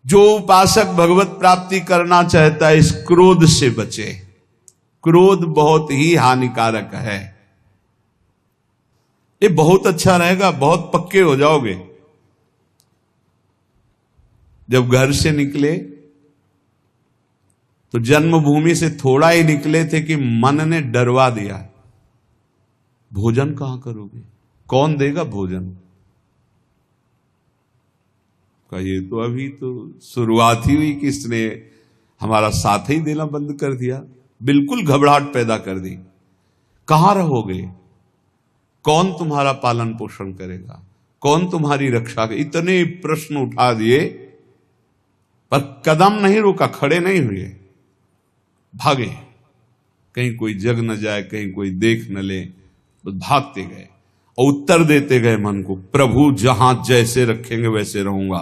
जो उपासक भगवत प्राप्ति करना चाहता है इस क्रोध से बचे। क्रोध बहुत ही हानिकारक है। ये बहुत अच्छा रहेगा, बहुत पक्के हो जाओगे। जब घर से निकले तो जन्मभूमि से थोड़ा ही निकले थे कि मन ने डरवा दिया, भोजन कहां करोगे, कौन देगा भोजन का। ये तो अभी तो शुरुआत ही हुई कि इसने हमारा साथ ही देना बंद कर दिया, बिल्कुल घबराहट पैदा कर दी। कहां रहोगे, कौन तुम्हारा पालन पोषण करेगा, कौन तुम्हारी रक्षा करेगा। इतने प्रश्न उठा दिए पर कदम नहीं रुका, खड़े नहीं हुए, भागे। कहीं कोई जग न जाए, कहीं कोई देख न ले, तो भागते गए और उत्तर देते गए मन को, प्रभु जहां जैसे रखेंगे वैसे रहूंगा,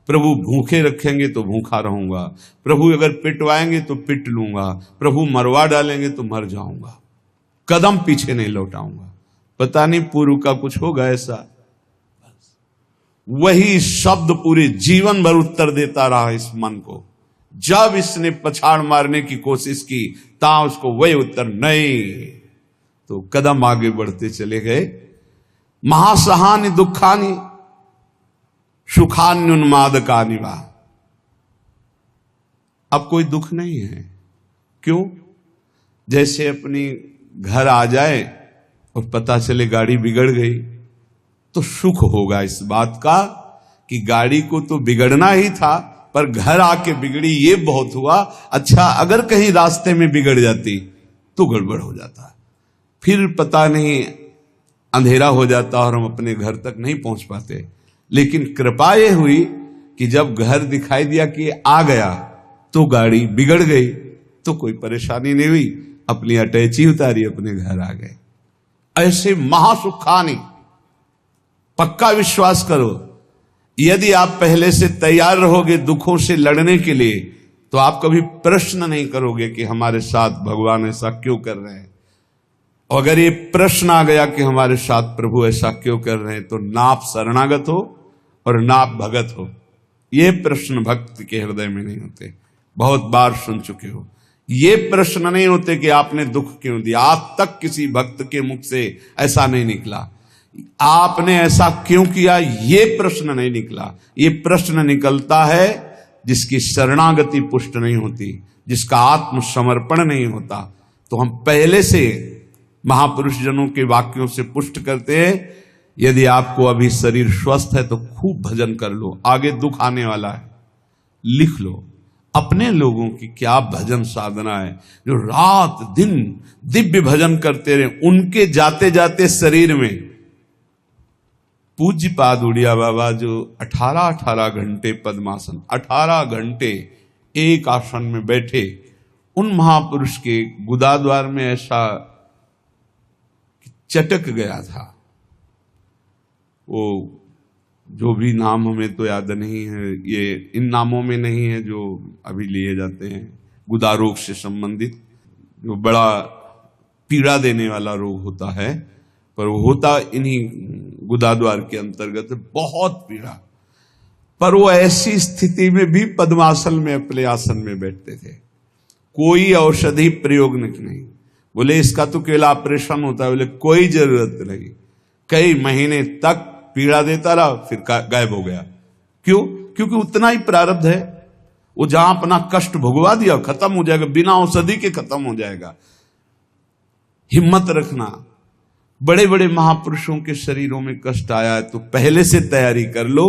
प्रभु भूखे रखेंगे तो भूखा रहूंगा, प्रभु अगर पिटवाएंगे तो पिट लूंगा, प्रभु मरवा डालेंगे तो मर जाऊंगा, कदम पीछे नहीं लौटाऊंगा। पता नहीं पूर्व का कुछ होगा ऐसा। वही शब्द पूरे जीवन भर उत्तर देता रहा इस मन को। जब इसने पछाड़ मारने की कोशिश की ता उसको वही उत्तर नहीं, तो कदम आगे बढ़ते चले गए। महासहानि दुखानि सुखान्युन्मादकानि वा। अब कोई दुख नहीं है। क्यों? जैसे अपनी घर आ जाए और पता चले गाड़ी बिगड़ गई तो सुख होगा इस बात का कि गाड़ी को तो बिगड़ना ही था, पर घर आके बिगड़ी ये बहुत हुआ। अच्छा, अगर कहीं रास्ते में बिगड़ जाती तो गड़बड़ हो जाता, फिर पता नहीं अंधेरा हो जाता और हम अपने घर तक नहीं पहुंच पाते। लेकिन कृपा ये हुई कि जब घर दिखाई दिया कि आ गया तो गाड़ी बिगड़ गई, तो कोई परेशानी नहीं हुई, अपनी अटैची उतारी, अपने घर आ गए। ऐसे महासुखानी, पक्का विश्वास करो, यदि आप पहले से तैयार रहोगे दुखों से लड़ने के लिए तो आप कभी प्रश्न नहीं करोगे कि हमारे साथ भगवान ऐसा क्यों कर रहे हैं। और अगर ये प्रश्न आ गया कि हमारे साथ प्रभु ऐसा क्यों कर रहे हैं, तो ना आप शरणागत हो और ना आप भगत हो। ये प्रश्न भक्त के हृदय में नहीं होते, बहुत बार सुन चुके हो। ये प्रश्न नहीं होते कि आपने दुख क्यों दिया, आज तक किसी भक्त के मुख से ऐसा नहीं निकला। आपने ऐसा क्यों किया, ये प्रश्न नहीं निकला। ये प्रश्न निकलता है जिसकी शरणागति पुष्ट नहीं होती, जिसका आत्मसमर्पण नहीं होता। तो हम पहले से महापुरुष जनों के वाक्यों से पुष्ट करते हैं, यदि आपको अभी शरीर स्वस्थ है तो खूब भजन कर लो, आगे दुख आने वाला है। लिख लो अपने लोगों की क्या भजन साधना है, जो रात दिन दिव्य भजन करते रहे। उनके जाते जाते शरीर में पूज्य पाद उड़िया बाबा जो 18 घंटे पद्मासन, 18 घंटे एक आसन में बैठे, उन महापुरुष के गुदाद्वार में ऐसा चटक गया था। वो जो भी नाम हमें तो याद नहीं है, ये इन नामों में नहीं है जो अभी लिए जाते हैं, गुदा रोग से संबंधित जो बड़ा पीड़ा देने वाला रोग होता है, पर वो होता इन्हीं गुदाद्वार के अंतर्गत, बहुत पीड़ा। पर वो ऐसी स्थिति में भी पद्मासन में अपने आसन में बैठते थे, कोई औषधि प्रयोग नहीं। बोले इसका तो केवल ऑपरेशन होता है, बोले कोई जरूरत नहीं। कई महीने तक पीड़ा देता रहा, फिर गायब हो गया। क्यों? क्योंकि उतना ही प्रारब्ध है। वो जहां अपना कष्ट भुगवा दिया खत्म हो जाएगा, बिना औषधि के खत्म हो जाएगा। हिम्मत रखना। बड़े बड़े महापुरुषों के शरीरों में कष्ट आया है तो पहले से तैयारी कर लो।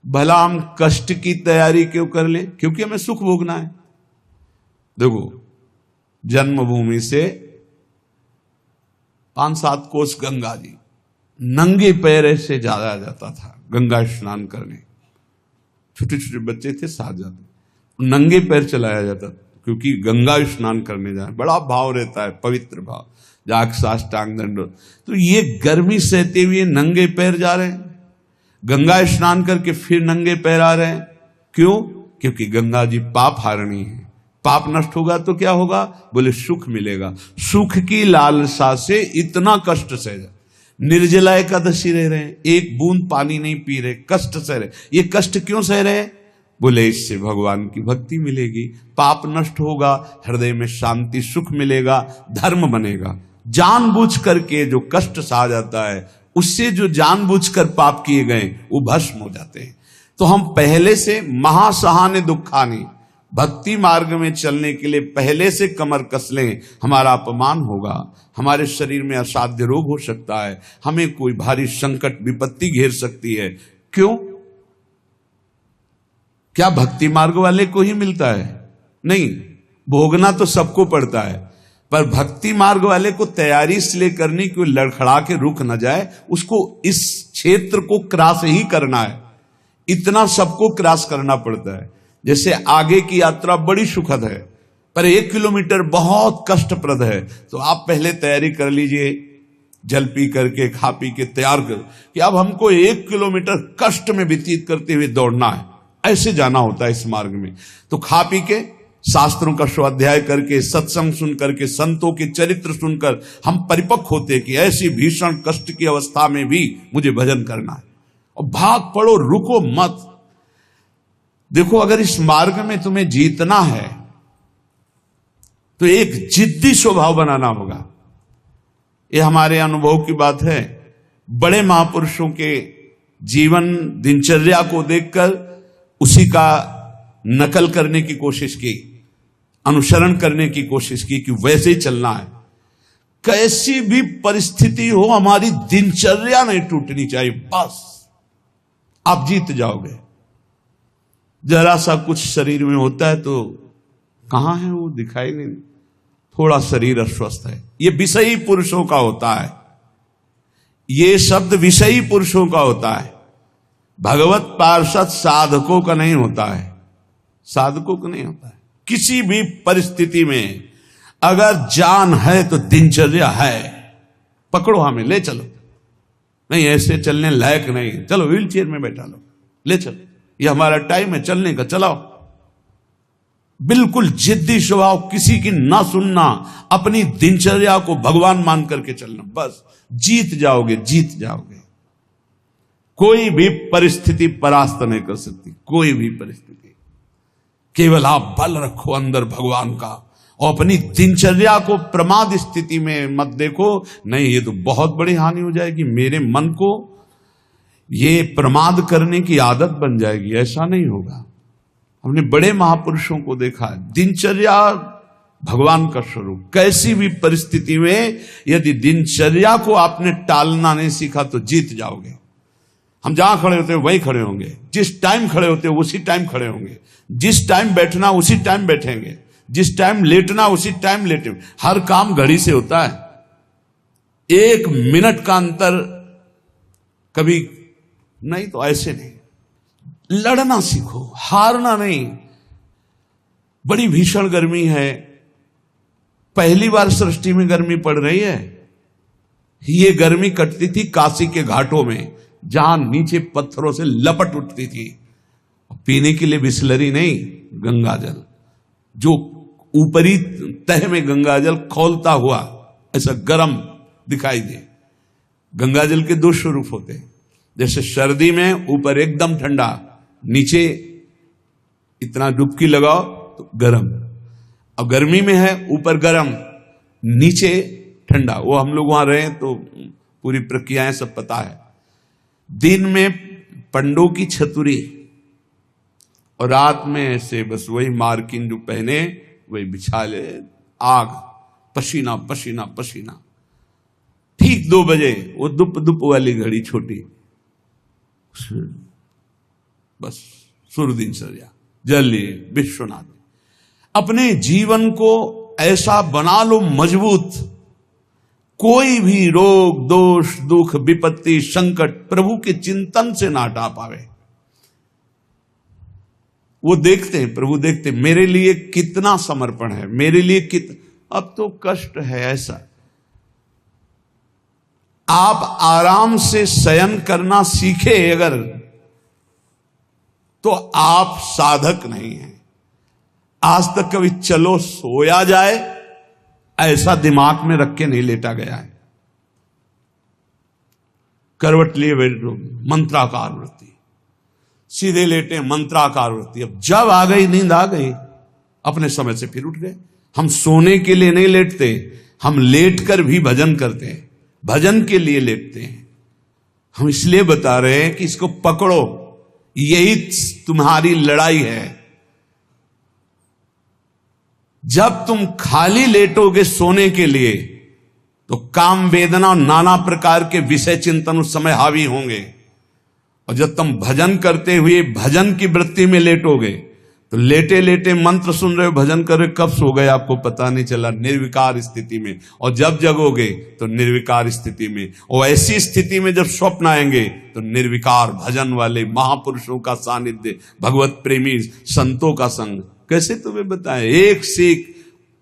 भला हम कष्ट की तैयारी क्यों कर ले? क्योंकि हमें सुख भोगना है। देखो, जन्मभूमि से 5-7 कोस गंगा जी, नंगे पैर ऐसे जाया जाता था गंगा स्नान करने। छोटे छोटे बच्चे थे, साथ जाते, नंगे पैर चलाया जाता, क्योंकि गंगा स्नान करने जाए, बड़ा भाव रहता है, पवित्र भाव, जाग साष्टांग दंडोत। तो ये गर्मी सहते हुए नंगे पैर जा रहे हैं, गंगा स्नान करके फिर नंगे पैर आ रहे हैं। क्यों? क्योंकि गंगा जी पाप हारणी है। पाप नष्ट होगा तो क्या होगा? बोले सुख मिलेगा। सुख की लालसा से इतना कष्ट सह, निर्जला एकादशी रह रहे हैं, एक बूंद पानी नहीं पी रहे, कष्ट सह रहे। ये कष्ट क्यों सह रहे? बोले इससे भगवान की भक्ति मिलेगी, पाप नष्ट होगा, हृदय में शांति सुख मिलेगा, धर्म बनेगा। जानबूझ करके जो कष्ट सहा जाता है, उससे जो जानबूझकर पाप किए गए वो भस्म हो जाते हैं। तो हम पहले से महासहाने दुखानी, भक्ति मार्ग में चलने के लिए पहले से कमर कस लें। हमारा अपमान होगा, हमारे शरीर में असाध्य रोग हो सकता है, हमें कोई भारी संकट विपत्ति घेर सकती है। क्यों? क्या भक्ति मार्ग वाले को ही मिलता है? नहीं, भोगना तो सबको पड़ता है, पर भक्ति मार्ग वाले को तैयारी इसलिए करनी कि लड़खड़ा के रुक न जाए, उसको इस क्षेत्र को क्रॉस ही करना है। इतना सबको क्रॉस करना पड़ता है। जैसे आगे की यात्रा बड़ी सुखद है, पर 1 किलोमीटर बहुत कष्टप्रद है, तो आप पहले तैयारी कर लीजिए, जल पी करके, खा पी के तैयार कर कि अब हमको 1 किलोमीटर कष्ट में व्यतीत करते हुए दौड़ना है। ऐसे जाना होता है इस मार्ग में। तो खा पी के, शास्त्रों का स्वाध्याय करके, सत्संग सुन करके, संतों के चरित्र सुनकर हम परिपक्व होते कि ऐसी भीषण कष्ट की अवस्था में भी मुझे भजन करना है। और भाग पड़ो, रुको मत। देखो, अगर इस मार्ग में तुम्हें जीतना है तो एक जिद्दी स्वभाव बनाना होगा। ये हमारे अनुभव की बात है। बड़े महापुरुषों के जीवन दिनचर्या को देखकर उसी का नकल करने की कोशिश की, अनुसरण करने की कोशिश की कि वैसे ही चलना है। कैसी भी परिस्थिति हो, हमारी दिनचर्या नहीं टूटनी चाहिए, बस आप जीत जाओगे। जरा सा कुछ शरीर में होता है तो कहां है वो, दिखाई नहीं, थोड़ा शरीर अस्वस्थ है, ये विषयी पुरुषों का होता है। ये शब्द विषयी पुरुषों का होता है, भगवत पार्षद साधकों का नहीं होता है। साधकों का नहीं होता है। किसी भी परिस्थिति में अगर जान है तो दिनचर्या है, पकड़ो, हमें ले चलो। नहीं, ऐसे चलने लायक नहीं, चलो व्हील चेयर में बैठा लो, ले चलो, ये हमारा टाइम है चलने का, चलाओ। बिल्कुल जिद्दी स्वभाव, किसी की ना सुनना, अपनी दिनचर्या को भगवान मान करके चलना, बस जीत जाओगे, जीत जाओगे। कोई भी परिस्थिति परास्त नहीं कर सकती, कोई भी परिस्थिति। केवल आप बल रखो अंदर भगवान का, और अपनी दिनचर्या को प्रमाद स्थिति में मत देखो। नहीं, ये तो बहुत बड़ी हानि हो जाएगी, मेरे मन को ये प्रमाद करने की आदत बन जाएगी। ऐसा नहीं होगा। हमने बड़े महापुरुषों को देखा है, दिनचर्या भगवान का स्वरूप। कैसी भी परिस्थिति में यदि दिनचर्या को आपने टालना नहीं सीखा तो जीत जाओगे। हम जहां खड़े होते हैं वहीं खड़े होंगे, जिस टाइम खड़े होते हैं उसी टाइम खड़े होंगे, जिस टाइम बैठना उसी टाइम बैठेंगे, जिस टाइम लेटना उसी टाइम लेटेंगे। हर काम घड़ी से होता है, 1 मिनट का अंतर कभी नहीं। तो ऐसे नहीं, लड़ना सीखो, हारना नहीं। बड़ी भीषण गर्मी है, पहली बार सृष्टि में गर्मी पड़ रही है। ये गर्मी कटती थी काशी के घाटों में, जहां नीचे पत्थरों से लपट उठती थी। पीने के लिए बिस्लरी नहीं, गंगा जल, जो ऊपरी तह में गंगा जल खौलता हुआ ऐसा गर्म दिखाई दे। गंगा जल के 2 स्वरूप होते हैं। जैसे सर्दी में ऊपर एकदम ठंडा, नीचे इतना डुबकी लगाओ तो गर्म। अब गर्मी में है ऊपर गर्म, नीचे ठंडा। वो हम लोग वहां रहे तो पूरी प्रक्रियाएं सब पता है। दिन में पंडों की छतुरी और रात में ऐसे बस वही मार्किन जो पहने वही बिछा ले, आग, पसीना पसीना पसीना। ठीक 2 बजे वो दुप दुप वाली घड़ी छोटी, बस सूर्य दिनचर्या जल लिए विश्वनाथ। अपने जीवन को ऐसा बना लो मजबूत, कोई भी रोग दोष दुख विपत्ति संकट प्रभु के चिंतन से ना हटा पावे। वो देखते हैं, प्रभु देखते हैं मेरे लिए कितना समर्पण है, मेरे लिए अब तो कष्ट है ऐसा। आप आराम से शयन करना सीखे अगर, तो आप साधक नहीं हैं। आज तक कभी चलो सोया जाए ऐसा दिमाग में रख के नहीं लेटा गया है। करवट लिए बैठो, मंत्राकार वृत्ति, सीधे लेटे मंत्राकार वृत्ति। अब जब आ गई नींद आ गई, अपने समय से फिर उठ गए। हम सोने के लिए नहीं लेटते, हम लेटकर भी भजन करते हैं, भजन के लिए लेटते हैं। हम इसलिए बता रहे हैं कि इसको पकड़ो, यही तुम्हारी लड़ाई है। जब तुम खाली लेटोगे सोने के लिए तो काम वेदना और नाना प्रकार के विषय चिंतन उस समय हावी होंगे, और जब तुम भजन करते हुए भजन की वृत्ति में लेटोगे तो लेटे लेटे मंत्र सुन रहे हो, भजन कर रहे, कब सो गए आपको पता नहीं चला, निर्विकार स्थिति में। और जब जगोगे तो निर्विकार स्थिति में, और ऐसी स्थिति में जब स्वप्न आएंगे तो निर्विकार भजन वाले महापुरुषों का सानिध्य, भगवत प्रेमी संतों का संग। कैसे तुम्हें बताएं, एक से एक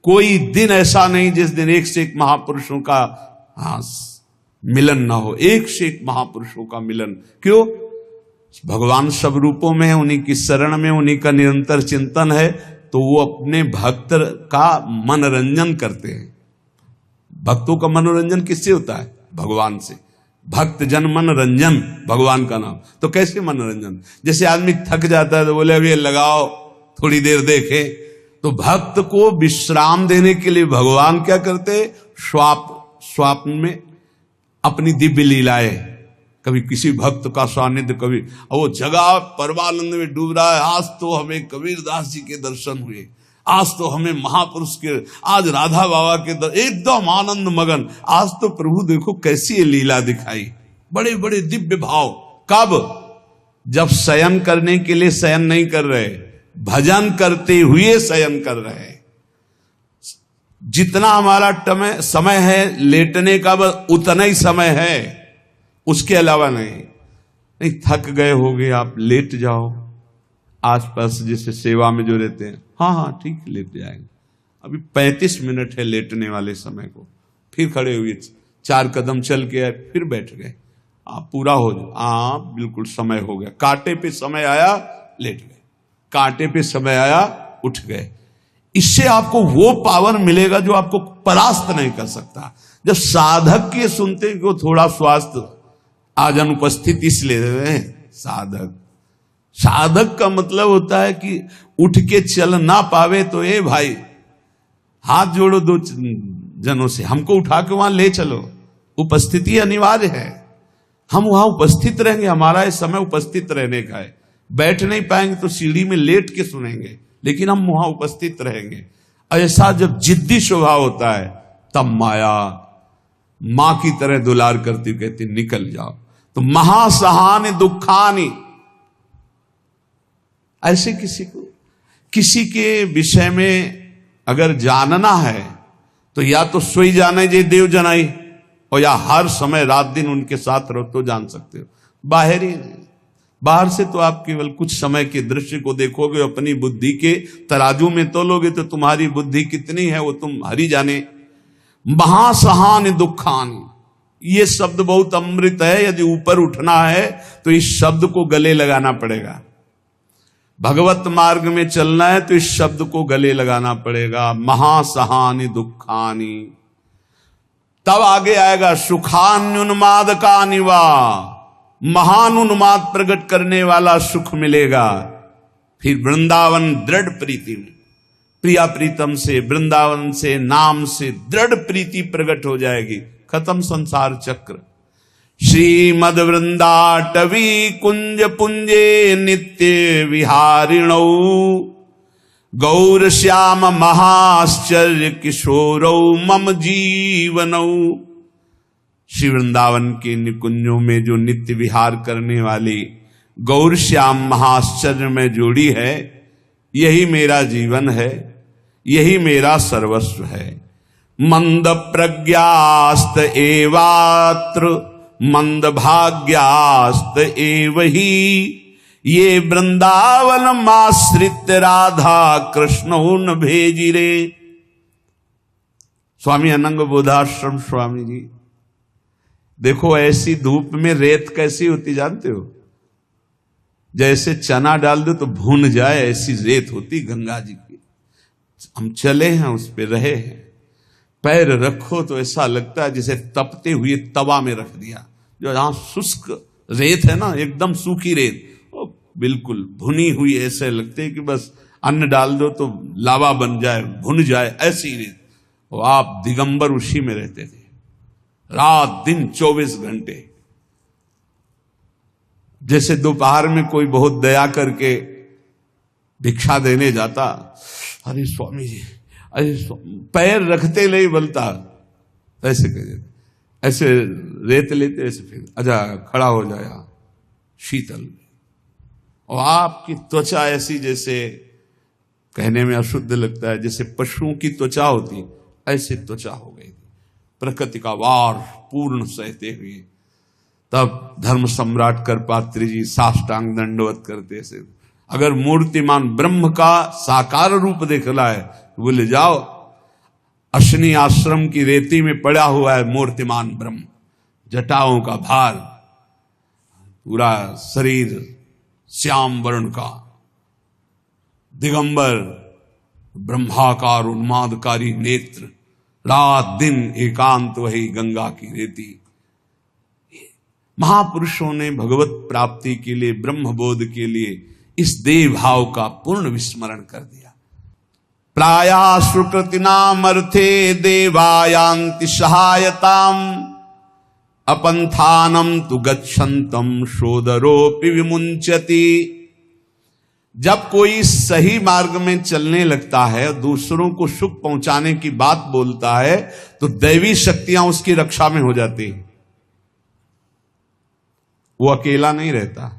कोई दिन ऐसा नहीं जिस दिन एक से एक महापुरुषों का मिलन ना हो, एक से एक महापुरुषों का मिलन। क्यों? भगवान सब रूपों में है, उन्हीं की शरण में, उन्हीं का निरंतर चिंतन है, तो वो अपने भक्त का मनोरंजन करते हैं। भक्तों का मनोरंजन किससे होता है? भगवान से। भक्त जन मनोरंजन भगवान का नाम। तो कैसे मनोरंजन? जैसे आदमी थक जाता है तो बोले अभी लगाओ थोड़ी देर देखे, तो भक्त को विश्राम देने के लिए भगवान क्या करते? स्वाप्न में अपनी दिव्य लीलाएं, कभी किसी भक्त का सानिध्य, कभी वो जगह परमानंद में डूब रहा है, आज तो हमें कबीरदास जी के दर्शन हुए, आज तो हमें महापुरुष के, आज राधा बाबा के एकदम आनंद मगन, आज तो प्रभु देखो कैसी ये लीला दिखाई, बड़े बड़े दिव्य भाव। कब? जब शयन करने के लिए शयन नहीं कर रहे, भजन करते हुए शयन कर रहे। जितना हमारा समय है लेटने का, बस उतना ही समय है, उसके अलावा नहीं। थक गए होगे आप, लेट जाओ। आसपास जैसे सेवा में जो रहते हैं, हाँ ठीक लेट जाएंगे, अभी 35 मिनट है लेटने वाले समय को। फिर खड़े हुए, 4 कदम चल के आए, फिर बैठ गए। आप पूरा हो जाओ, हाँ बिल्कुल समय हो गया। कांटे पे समय आया, लेट गए, कांटे पे समय आया, उठ गए। इससे आपको वो पावर मिलेगा जो आपको परास्त नहीं कर सकता। जब साधक के सुनते हैं कि थोड़ा स्वास्थ्य आज अनुपस्थित इसलिए रहे हैं, साधक का मतलब होता है कि उठ के चल ना पावे तो ए भाई हाथ जोड़ो 2 जनों से, हमको उठा के वहां ले चलो। उपस्थिति अनिवार्य है, हम वहां उपस्थित रहेंगे, हमारा ये समय उपस्थित रहने का है। बैठ नहीं पाएंगे तो सीढ़ी में लेट के सुनेंगे, लेकिन हम वहां उपस्थित रहेंगे। ऐसा जब जिद्दी स्वभाव होता है तब माया मां की तरह दुलार करती कहती निकल जाओ। तो महासहानि दुखानि, ऐसे किसी के विषय में अगर जानना है तो या तो सोई जाने जे देव जनाई, और या हर समय रात दिन उनके साथ रहो तो जान सकते हो। बाहर से तो आप केवल कुछ समय के दृश्य को देखोगे, अपनी बुद्धि के तराजू में तोलोगे तो तुम्हारी बुद्धि कितनी है वो तुम हरि जाने। महासहानि दुखानि, ये शब्द बहुत अमृत है। यदि ऊपर उठना है तो इस शब्द को गले लगाना पड़ेगा। भगवत मार्ग में चलना है तो इस शब्द को गले लगाना पड़ेगा। महासहानि दुखानि, तब आगे आएगा सुखान्युन्माद का निवा, महान उन्माद प्रकट करने वाला सुख मिलेगा। फिर वृंदावन दृढ़ प्रीति में, प्रिया प्रीतम से, वृंदावन से, नाम से दृढ़ प्रीति प्रकट हो जाएगी। खत्म संसार चक्र। श्रीमद वृंदाटवी कुंज पुंजे नित्य विहारिणौ, गौर श्याम महाश्चर्य किशोरौ मम जीवनौ। श्री वृंदावन के निकुंजों में जो नित्य विहार करने वाली गौर श्याम महाश्चर्य में जोड़ी है, यही मेरा जीवन है, यही मेरा सर्वस्व है। मंद प्रज्ञास्त एवात्र मंद भाग्यास्त एव ही, ये वृंदावन माश्रित राधा कृष्ण न भेजिरे। स्वामी अनंग बोधाश्रम स्वामी जी, देखो ऐसी धूप में रेत कैसी होती जानते हो? जैसे चना डाल दो तो भून जाए, ऐसी रेत होती गंगा जी की। हम चले हैं, उस पे रहे हैं, पैर रखो तो ऐसा लगता है जैसे तपते हुए तवा में रख दिया, जो जहां शुष्क रेत है ना, एकदम सूखी रेत, वो बिल्कुल भुनी हुई, ऐसे लगते है कि बस अन्न डाल दो तो लावा बन जाए, भुन जाए, ऐसी रेत। और आप दिगंबर उसी में रहते थे, रात दिन 24 घंटे। जैसे दोपहर में कोई बहुत दया करके भिक्षा देने जाता, अरे स्वामी जी, अरे पैर रखते ले बोलता, ऐसे कहते, ऐसे रेत लेते, ऐसे फिर अच्छा खड़ा हो जाया शीतल। और आपकी त्वचा ऐसी, जैसे कहने में अशुद्ध लगता है, जैसे पशुओं की त्वचा होती, ऐसी त्वचा हो गई, प्रकृति का वार पूर्ण सहते हुए। तब धर्म सम्राट करपात्री जी साष्टांग दंडवत करते से, अगर मूर्तिमान ब्रह्म का साकार रूप देखना है तो बोले जाओ, अशनी आश्रम की रेती में पड़ा हुआ है मूर्तिमान ब्रह्म, जटाओं का भार, पूरा शरीर श्याम वर्ण का, दिगंबर, ब्रह्माकार उन्मादकारी नेत्र, रात दिन एकांत वही गंगा की रेती। महापुरुषों ने भगवत प्राप्ति के लिए, ब्रह्म बोध के लिए इस देव भाव का पूर्ण विस्मरण कर दिया। प्राया सुकृति नाम अर्थे देवायांति सहायताम, अपंथानम तु गच्छन्तम शोदरोपि विमुंचति। जब कोई सही मार्ग में चलने लगता है, दूसरों को सुख पहुंचाने की बात बोलता है, तो दैवी शक्तियां उसकी रक्षा में हो जाती हैं, वो अकेला नहीं रहता।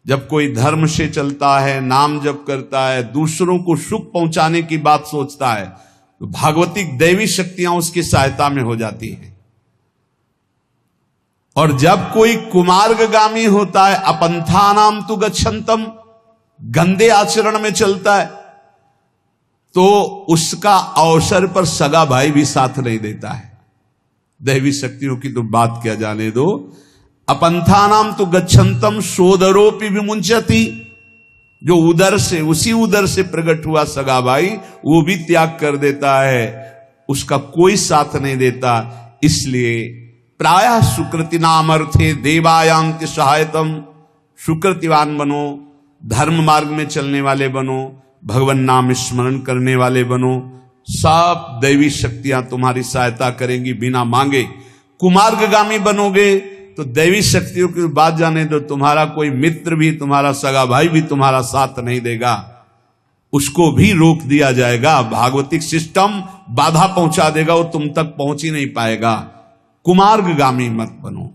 जब कोई धर्म से चलता है, नाम जप करता है, दूसरों को सुख पहुंचाने की बात सोचता है, तो भागवतिक दैवी शक्तियां उसकी सहायता में हो जाती हैं। और जब कोई कुमार्गगामी होता है, अपंथानाम तु गच्छन्तम, गंदे आचरण में चलता है, तो उसका अवसर पर सगा भाई भी साथ नहीं देता है। दैवी शक्तियों की तो बात क्या जाने दो। अपंथानाम तो गच्छन्तम सोदरोपि विमुंचति, जो उदर से, उसी उदर से प्रकट हुआ सगा भाई, वो भी त्याग कर देता है, उसका कोई साथ नहीं देता। इसलिए प्रायः सुकृति नाम अर्थे देवायांति सहायतम, सुकृतिवान बनो, धर्म मार्ग में चलने वाले बनो, भगवान नाम स्मरण करने वाले बनो, सब दैवी शक्तियां तुम्हारी सहायता करेंगी बिना मांगे। कुमार्गगामी बनोगे तो दैवी शक्तियों की बात जाने दो, तुम्हारा कोई मित्र भी, तुम्हारा सगा भाई भी तुम्हारा साथ नहीं देगा, उसको भी रोक दिया जाएगा। भागवतिक सिस्टम बाधा पहुंचा देगा, वो तुम तक पहुंच ही नहीं पाएगा। कुमार्गगामी मत बनो।